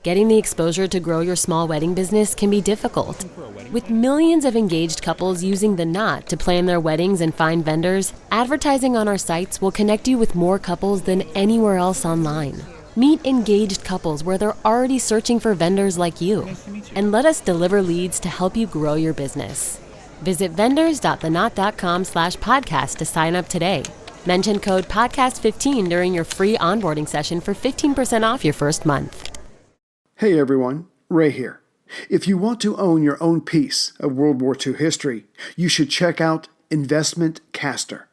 getting the exposure to grow your small wedding business can be difficult. With millions of engaged couples using The Knot to plan their weddings and find vendors, advertising on our sites will connect you with more couples than anywhere else online. Meet engaged couples where they're already searching for vendors like you, and let us deliver leads to help you grow your business. Visit vendors.thenot.com/podcast to sign up today. Mention code podcast15 during your free onboarding session for 15% off your first month. Hey everyone, Ray here. If you want to own your own piece of World War II history, you should check out Investment Caster.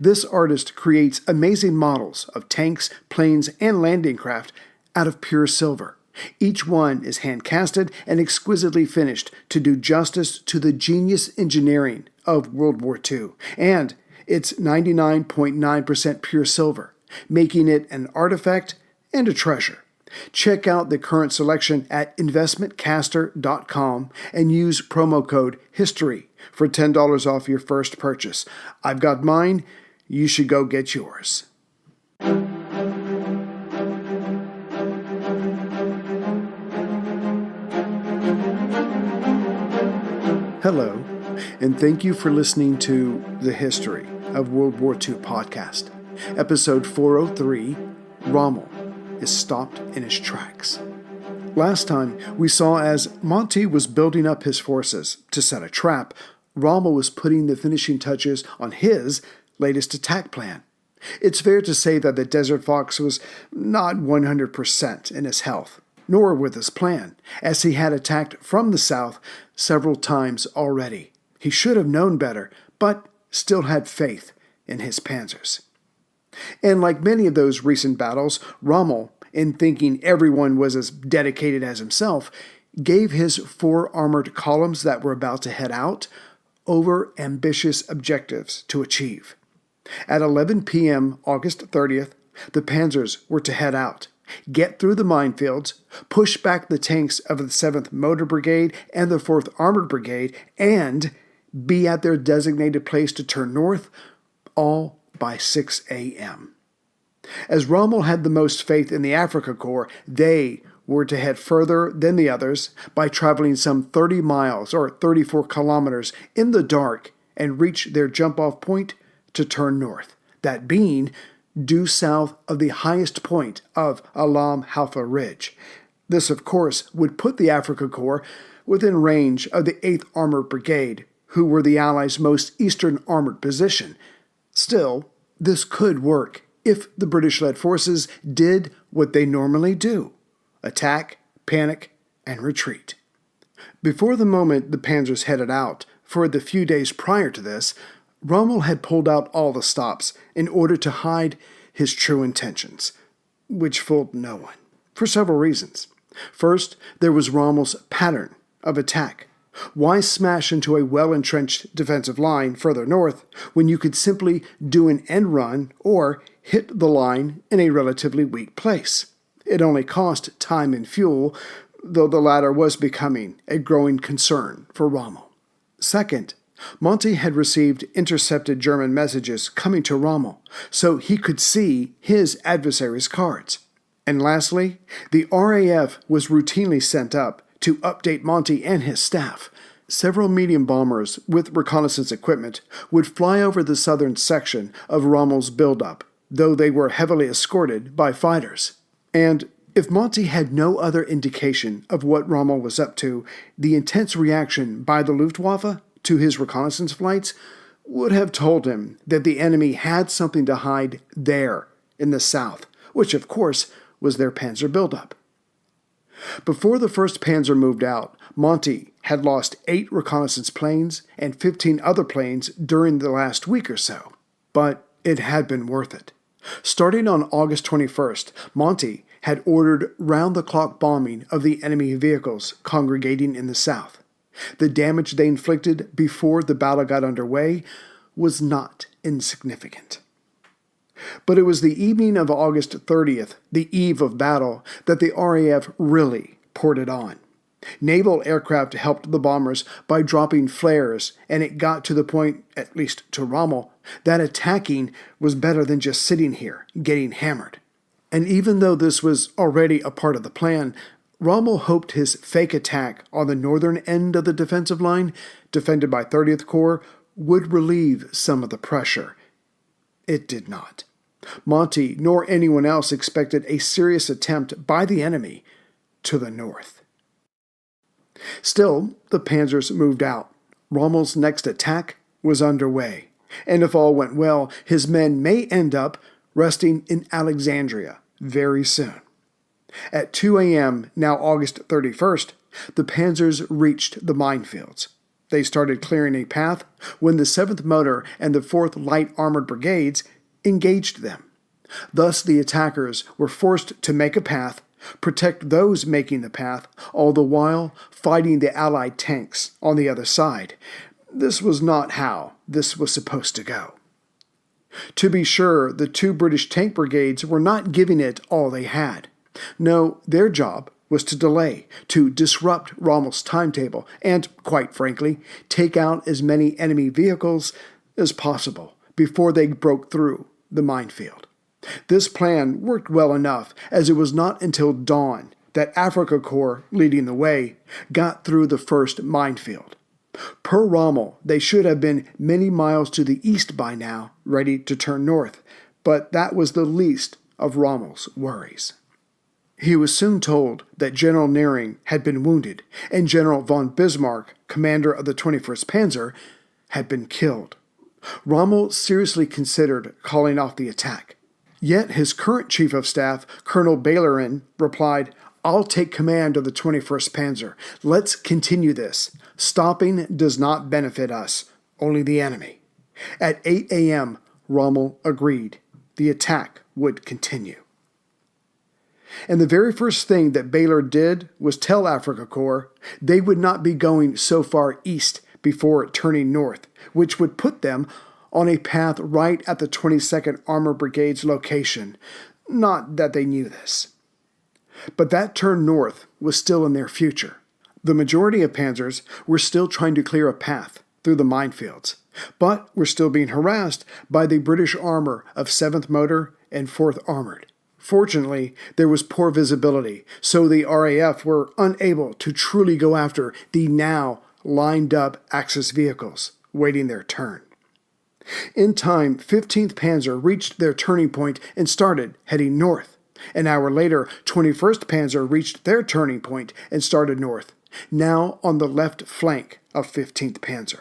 This artist creates amazing models of tanks, planes, and landing craft out of pure silver. Each one is hand-casted and exquisitely finished to do justice to the genius engineering of World War II. And it's 99.9% pure silver, making it an artifact and a treasure. Check out the current selection at investmentcaster.com and use promo code HISTORY for $10 off your first purchase. I've got mine. You should go get yours. Hello, and thank you for listening to the History of World War II podcast, episode 403, Rommel is stopped in his tracks. Last time, we saw as Monty was building up his forces to set a trap, Rommel was putting the finishing touches on his latest attack plan. It's fair to say that the Desert Fox was not 100% in his health, nor with his plan, as he had attacked from the south several times already. He should have known better, but still had faith in his panzers. And like many of those recent battles, Rommel, in thinking everyone was as dedicated as himself, gave his 4 armored columns that were about to head out over-ambitious objectives to achieve. At 11 p.m. August 30th, the panzers were to head out, get through the minefields, push back the tanks of the 7th Motor Brigade and the 4th Armored Brigade, and be at their designated place to turn north, all by 6 a.m. As Rommel had the most faith in the Afrika Korps, they were to head further than the others by traveling some 30 miles or 34 kilometers in the dark and reach their jump-off point to turn north, that being due south of the highest point of Alam Halfa Ridge. This, of course, would put the Afrika Korps within range of the 8th Armored Brigade, who were the Allies' most eastern armored position. Still, this could work if the British-led forces did what they normally do: attack, panic, and retreat. Before the moment the panzers headed out, for the few days prior to this, Rommel had pulled out all the stops in order to hide his true intentions, which fooled no one, for several reasons. First, there was Rommel's pattern of attack. Why smash into a well-entrenched defensive line further north when you could simply do an end run or hit the line in a relatively weak place? It only cost time and fuel, though the latter was becoming a growing concern for Rommel. Second, Monty had received intercepted German messages coming to Rommel, so he could see his adversary's cards. And lastly, the RAF was routinely sent up to update Monty and his staff. Several medium bombers with reconnaissance equipment would fly over the southern section of Rommel's buildup, though they were heavily escorted by fighters. And if Monty had no other indication of what Rommel was up to, the intense reaction by the Luftwaffe to his reconnaissance flights would have told him that the enemy had something to hide there in the south, which of course was their panzer buildup. Before the 1st Panzer moved out, Monty had lost 8 reconnaissance planes and 15 other planes during the last week or so, but it had been worth it. Starting on August 21st, Monty had ordered round-the-clock bombing of the enemy vehicles congregating in the south. The damage they inflicted before the battle got underway was not insignificant. But it was the evening of August 30th, the eve of battle, that the RAF really poured it on. Naval aircraft helped the bombers by dropping flares, and it got to the point, at least to Rommel, that attacking was better than just sitting here, getting hammered. And even though this was already a part of the plan, Rommel hoped his fake attack on the northern end of the defensive line, defended by 30th Corps, would relieve some of the pressure. It did not. Monty nor anyone else expected a serious attempt by the enemy to the north. Still, the panzers moved out. Rommel's next attack was underway, and if all went well, his men may end up resting in Alexandria very soon. At 2 a.m., now August 31st, the panzers reached the minefields. They started clearing a path when the 7th Motor and the 4th Light Armored Brigades engaged them. Thus, the attackers were forced to make a path, protect those making the path, all the while fighting the Allied tanks on the other side. This was not how this was supposed to go. To be sure, the 2 British tank brigades were not giving it all they had. No, their job was to delay, to disrupt Rommel's timetable, and, quite frankly, take out as many enemy vehicles as possible before they broke through the minefield. This plan worked well enough, as it was not until dawn that Afrika Korps, leading the way, got through the first minefield. Per Rommel, they should have been many miles to the east by now, ready to turn north, but that was the least of Rommel's worries. He was soon told that General Neering had been wounded, and General von Bismarck, commander of the 21st Panzer, had been killed. Rommel seriously considered calling off the attack. Yet his current chief of staff, Colonel Bellerin, replied, "I'll take command of the 21st Panzer. Let's continue this. Stopping does not benefit us, only the enemy." At 8 a.m., Rommel agreed. The attack would continue. And the very first thing that Baylor did was tell Afrika Korps they would not be going so far east before turning north, which would put them on a path right at the 22nd Armor Brigade's location. Not that they knew this. But that turn north was still in their future. The majority of panzers were still trying to clear a path through the minefields, but were still being harassed by the British armor of 7th Motor and 4th Armored. Fortunately, there was poor visibility, so the RAF were unable to truly go after the now lined-up Axis vehicles, waiting their turn. In time, 15th Panzer reached their turning point and started heading north. An hour later, 21st Panzer reached their turning point and started north, now on the left flank of 15th Panzer.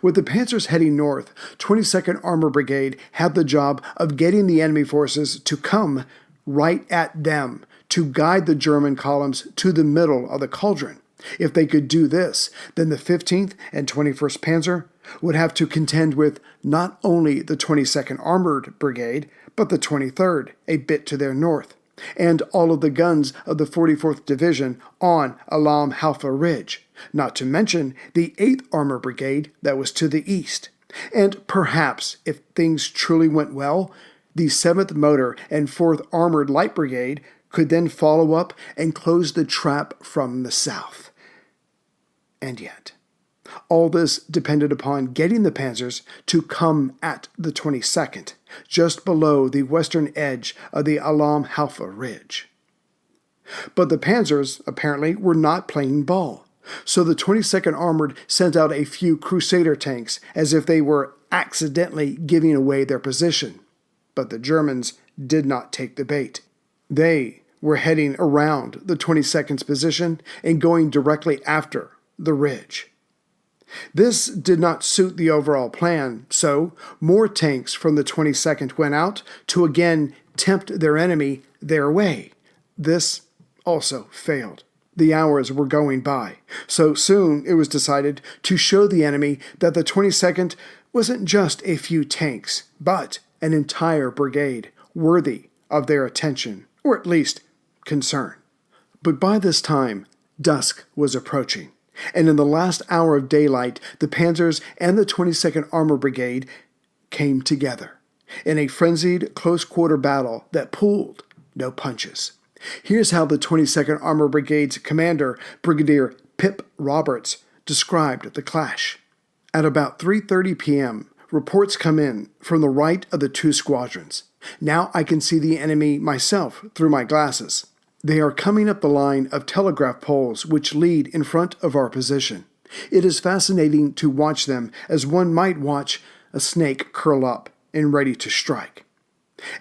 With the panzers heading north, 22nd Armor Brigade had the job of getting the enemy forces to come right at them to guide the German columns to the middle of the cauldron. If they could do this, then the 15th and 21st Panzer would have to contend with not only the 22nd Armored Brigade, but the 23rd, a bit to their north, and all of the guns of the 44th Division on Alam Halfa Ridge, not to mention the 8th Armor Brigade that was to the east. And perhaps, if things truly went well, the 7th Motor and 4th Armored Light Brigade could then follow up and close the trap from the south. And yet, all this depended upon getting the panzers to come at the 22nd, just below the western edge of the Alam Halfa Ridge. But the panzers, apparently, were not playing ball, so the 22nd Armored sent out a few Crusader tanks as if they were accidentally giving away their position. But the Germans did not take the bait. They were heading around the 22nd's position and going directly after the ridge. This did not suit the overall plan, so more tanks from the 22nd went out to again tempt their enemy their way. This also failed. The hours were going by, so soon it was decided to show the enemy that the 22nd wasn't just a few tanks, but an entire brigade worthy of their attention, or at least concern. But by this time, dusk was approaching, and in the last hour of daylight, the panzers and the 22nd Armor Brigade came together in a frenzied close-quarter battle that pulled no punches. Here's how the 22nd Armor Brigade's commander, Brigadier Pip Roberts, described the clash. At about 3:30 p.m., reports come in from the right of the two squadrons. Now I can see the enemy myself through my glasses. They are coming up the line of telegraph poles which lead in front of our position. It is fascinating to watch them as one might watch a snake curl up and ready to strike.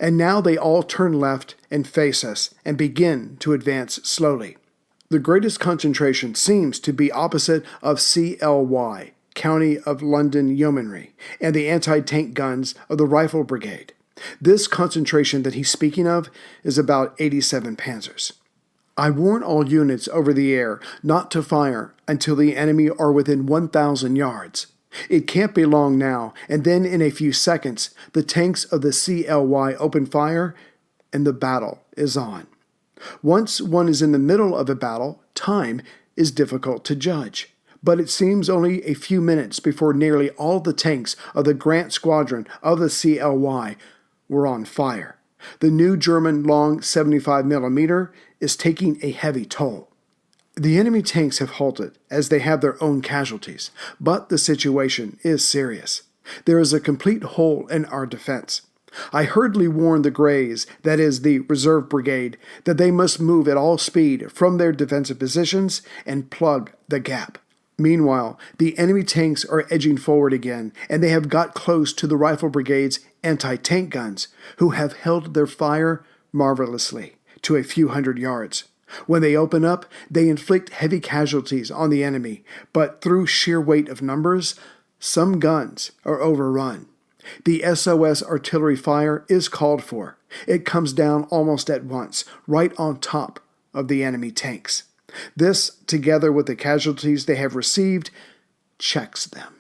And now they all turn left and face us and begin to advance slowly. The greatest concentration seems to be opposite of CLY, County of London Yeomanry, and the anti-tank guns of the Rifle Brigade. This concentration that he's speaking of is about 87 panzers. I warn all units over the air not to fire until the enemy are within 1,000 yards. It can't be long now, and then in a few seconds, the tanks of the CLY open fire, and the battle is on. Once one is in the middle of a battle, time is difficult to judge. But it seems only a few minutes before nearly all the tanks of the Grant Squadron of the CLY were on fire. The new German long 75mm is taking a heavy toll. The enemy tanks have halted as they have their own casualties, but the situation is serious. There is a complete hole in our defense. I hurriedly warned the Greys, that is the Reserve Brigade, that they must move at all speed from their defensive positions and plug the gap. Meanwhile, the enemy tanks are edging forward again, and they have got close to the Rifle Brigade's anti-tank guns, who have held their fire marvelously to a few hundred yards. When they open up, they inflict heavy casualties on the enemy, but through sheer weight of numbers, some guns are overrun. The SOS artillery fire is called for. It comes down almost at once, right on top of the enemy tanks. This, together with the casualties they have received, checks them.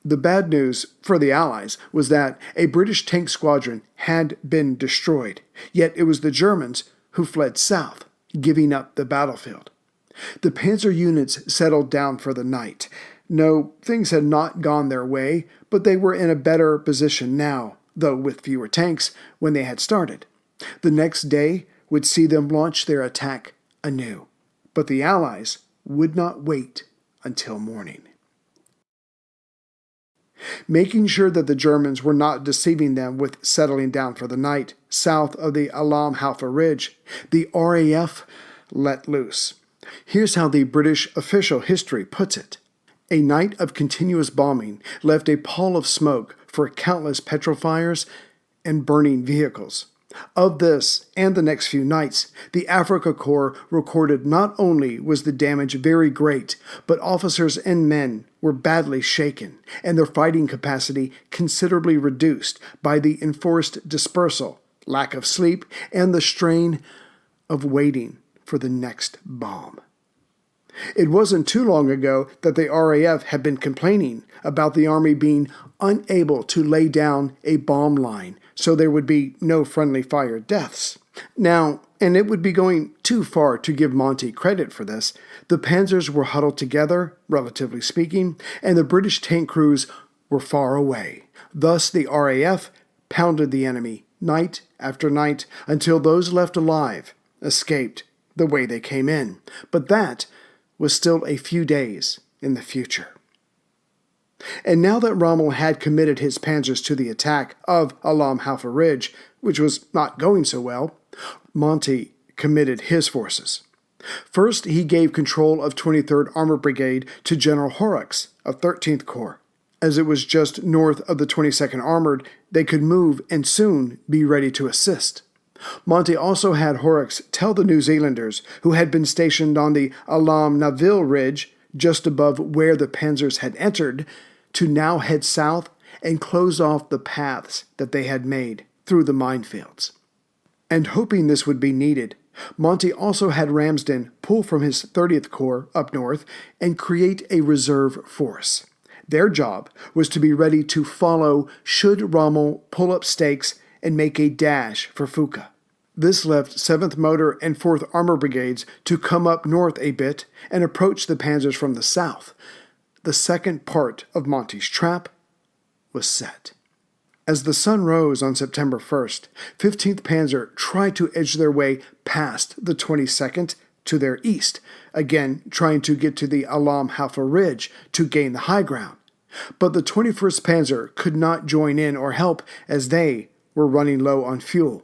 The bad news for the Allies was that a British tank squadron had been destroyed, yet it was the Germans who fled south, giving up the battlefield. The panzer units settled down for the night. No, things had not gone their way, but they were in a better position now, though with fewer tanks when they had started. The next day would see them launch their attack anew. But the Allies would not wait until morning. Making sure that the Germans were not deceiving them with settling down for the night south of the Alamhaufe Ridge, the RAF let loose. Here's how the British official history puts it. A night of continuous bombing left a pall of smoke for countless petrol fires and burning vehicles. Of this and the next few nights, the Afrika Korps recorded not only was the damage very great, but officers and men were badly shaken and their fighting capacity considerably reduced by the enforced dispersal, lack of sleep, and the strain of waiting for the next bomb. It wasn't too long ago that the RAF had been complaining about the Army being unable to lay down a bomb line so there would be no friendly fire deaths. Now, and it would be going too far to give Monty credit for this, the panzers were huddled together, relatively speaking, and the British tank crews were far away. Thus the RAF pounded the enemy night after night until those left alive escaped the way they came in. But that was still a few days in the future. And now that Rommel had committed his panzers to the attack of Alamhaufe Ridge, which was not going so well, Monty committed his forces. First, he gave control of 23rd Armored Brigade to General Horrocks of 13th Corps. As it was just north of the 22nd Armored, they could move and soon be ready to assist. Monty also had Horrocks tell the New Zealanders, who had been stationed on the Alam-Naville Ridge, just above where the panzers had entered, to now head south and close off the paths that they had made through the minefields. And hoping this would be needed, Monty also had Ramsden pull from his 30th Corps up north and create a reserve force. Their job was to be ready to follow should Rommel pull up stakes and make a dash for Fuka. This left 7th Motor and 4th Armor Brigades to come up north a bit and approach the panzers from the south. The second part of Monty's trap was set. As the sun rose on September 1st, 15th Panzer tried to edge their way past the 22nd to their east, again trying to get to the Alamhaufe Ridge to gain the high ground. But the 21st Panzer could not join in or help as they were running low on fuel.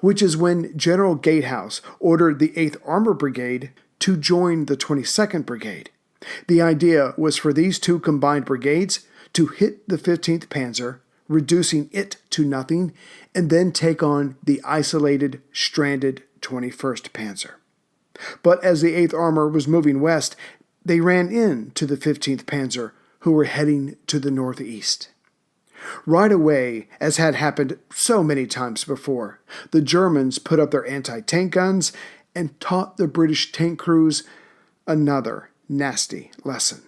which is when General Gatehouse ordered the 8th Armor Brigade to join the 22nd Brigade. The idea was for these two combined brigades to hit the 15th Panzer, reducing it to nothing, and then take on the isolated, stranded 21st Panzer. But as the 8th Armor was moving west, they ran into the 15th Panzer, who were heading to the northeast. Right away, as had happened so many times before, the Germans put up their anti-tank guns and taught the British tank crews another nasty lesson.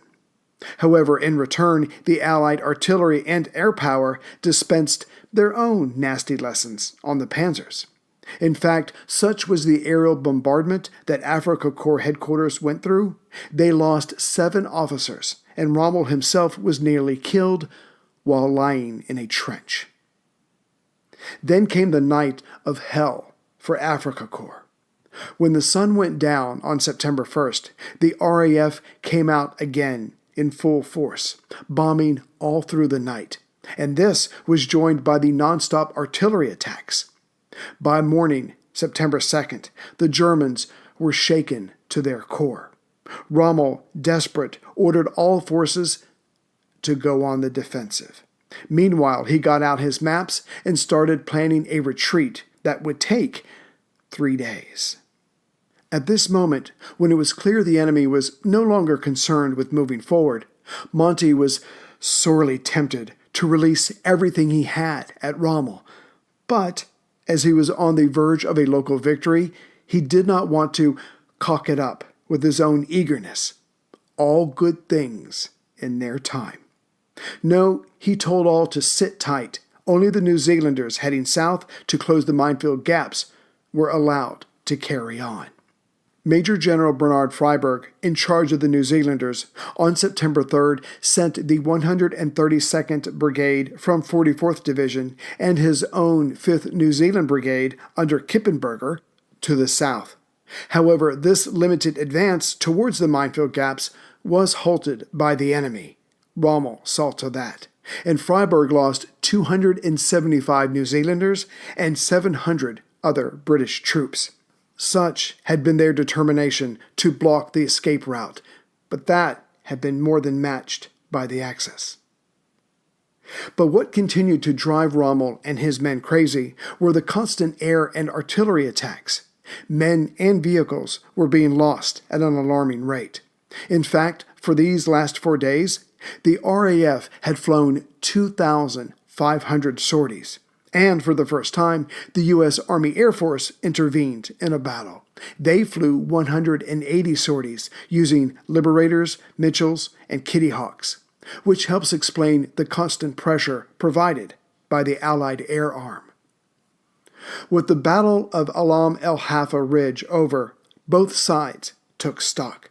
However, in return, the Allied artillery and air power dispensed their own nasty lessons on the panzers. In fact, such was the aerial bombardment that Afrika Korps headquarters went through, they lost 7 officers, and Rommel himself was nearly killed while lying in a trench. Then came the night of hell for Afrika Korps. When the sun went down on September 1st, the RAF came out again in full force, bombing all through the night, and this was joined by the nonstop artillery attacks. By morning, September 2nd, the Germans were shaken to their core. Rommel, desperate, ordered all forces to go on the defensive. Meanwhile, he got out his maps and started planning a retreat that would take 3 days. At this moment, when it was clear the enemy was no longer concerned with moving forward, Monty was sorely tempted to release everything he had at Rommel. But, as he was on the verge of a local victory, he did not want to cock it up with his own eagerness. All good things in their time. No, he told all to sit tight. Only the New Zealanders heading south to close the minefield gaps were allowed to carry on. Major General Bernard Freyberg, in charge of the New Zealanders, on September 3rd sent the 132nd Brigade from 44th Division and his own 5th New Zealand Brigade under Kippenberger to the south. However, this limited advance towards the minefield gaps was halted by the enemy. Rommel saw to that, and Freyberg lost 275 New Zealanders and 700 other British troops. Such had been their determination to block the escape route, but that had been more than matched by the Axis. But what continued to drive Rommel and his men crazy were the constant air and artillery attacks. Men and vehicles were being lost at an alarming rate. In fact, for these last 4 days, the RAF had flown 2,500 sorties. And for the first time, the U.S. Army Air Force intervened in a battle. They flew 180 sorties using Liberators, Mitchells, and Kitty Hawks, which helps explain the constant pressure provided by the Allied air arm. With the Battle of Alam el Halfa Ridge over, both sides took stock.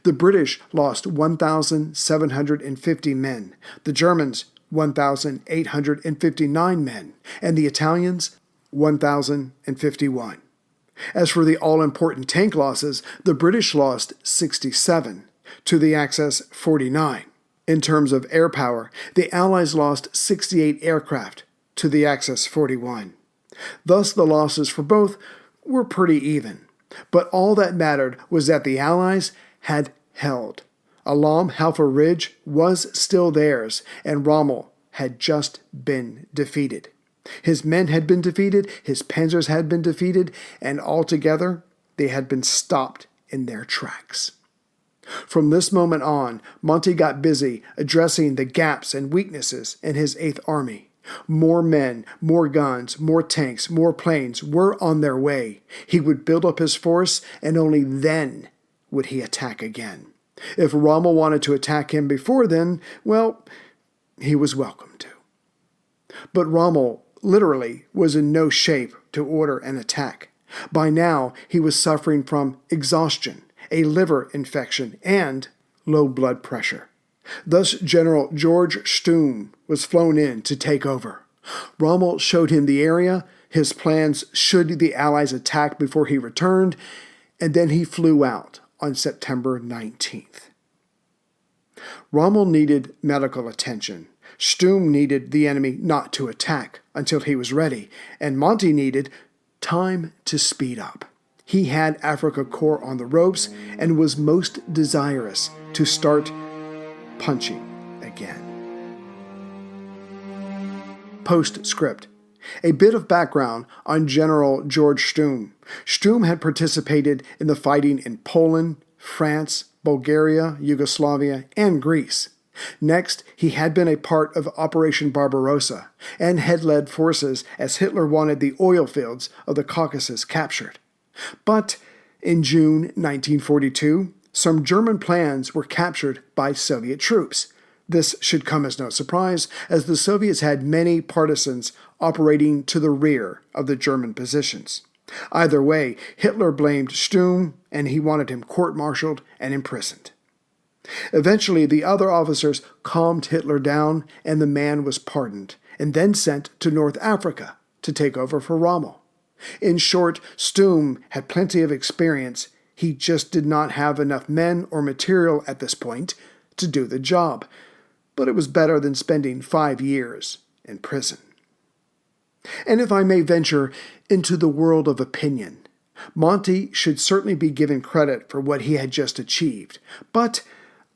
The British lost 1,750 men, the Germans 1,859 men, and the Italians 1,051. As for the all-important tank losses, the British lost 67, to the Axis 49. In terms of air power, the Allies lost 68 aircraft, to the Axis 41. Thus the losses for both were pretty even. But all that mattered was that the Allies had held. Alam Halfa Ridge was still theirs, and Rommel had just been defeated. His men had been defeated, his panzers had been defeated, and altogether they had been stopped in their tracks. From this moment on, Monty got busy addressing the gaps and weaknesses in his 8th Army. More men, more guns, more tanks, more planes were on their way. He would build up his force, and only then would he attack again. If Rommel wanted to attack him before then, well, he was welcome to. But Rommel literally was in no shape to order an attack. By now, he was suffering from exhaustion, a liver infection, and low blood pressure. Thus, General George Stuhm was flown in to take over. Rommel showed him the area, his plans should the Allies attack before he returned, and then he flew out on September 19th. Rommel needed medical attention. Stuhm needed the enemy not to attack until he was ready, and Monty needed Time to speed up. He had Afrika Korps on the ropes and was most desirous to start punching again. Postscript. A bit of background on General George Stuhm. Stuhm had participated in the fighting in Poland, France, Bulgaria, Yugoslavia, and Greece. Next, he had been a part of Operation Barbarossa and had led forces as Hitler wanted the oil fields of the Caucasus captured. But in June 1942, some German plans were captured by Soviet troops. This should come as no surprise, as the Soviets had many partisans operating to the rear of the German positions. Either way, Hitler blamed Stuhm, and he wanted him court-martialed and imprisoned. Eventually, the other officers calmed Hitler down, and the man was pardoned, and then sent to North Africa to take over for Rommel. In short, Stuhm had plenty of experience. He just did not have enough men or material at this point to do the job. But it was better than spending 5 years in prison. And if I may venture into the world of opinion, Monty should certainly be given credit for what he had just achieved. But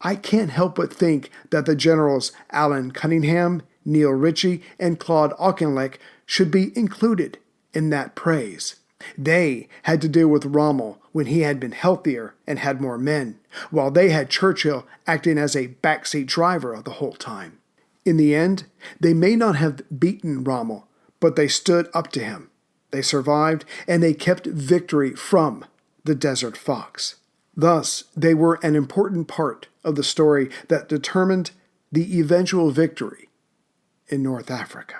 I can't help but think that the generals Alan Cunningham, Neil Ritchie, and Claude Auchinleck should be included in that praise. They had to deal with Rommel when he had been healthier and had more men, while they had Churchill acting as a backseat driver the whole time. In the end, they may not have beaten Rommel, but they stood up to him. They survived, and they kept victory from the Desert Fox. Thus, they were an important part of the story that determined the eventual victory in North Africa.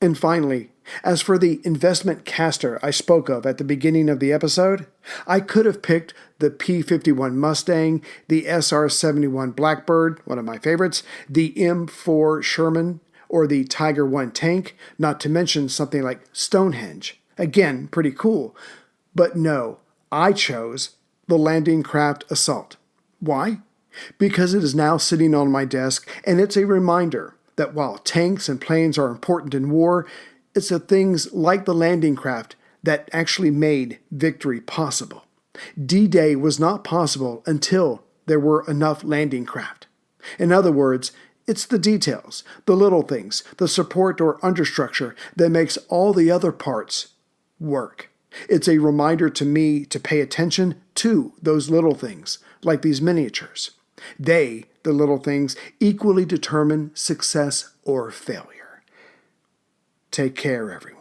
And finally, as for the investment caster I spoke of at the beginning of the episode, I could have picked the P-51 Mustang, the SR-71 Blackbird, one of my favorites, the M4 Sherman, or the Tiger I tank, not to mention something like Stonehenge. Again, pretty cool. But no, I chose the Landing Craft Assault. Why? Because it is now sitting on my desk, and it's a reminder that while tanks and planes are important in war, it's the things like the landing craft that actually made victory possible. D-Day was not possible until there were enough landing craft. In other words, it's the details, the little things, the support or understructure that makes all the other parts work. It's a reminder to me to pay attention to those little things, like these miniatures. They, the little things, equally determine success or failure. Take care, everyone.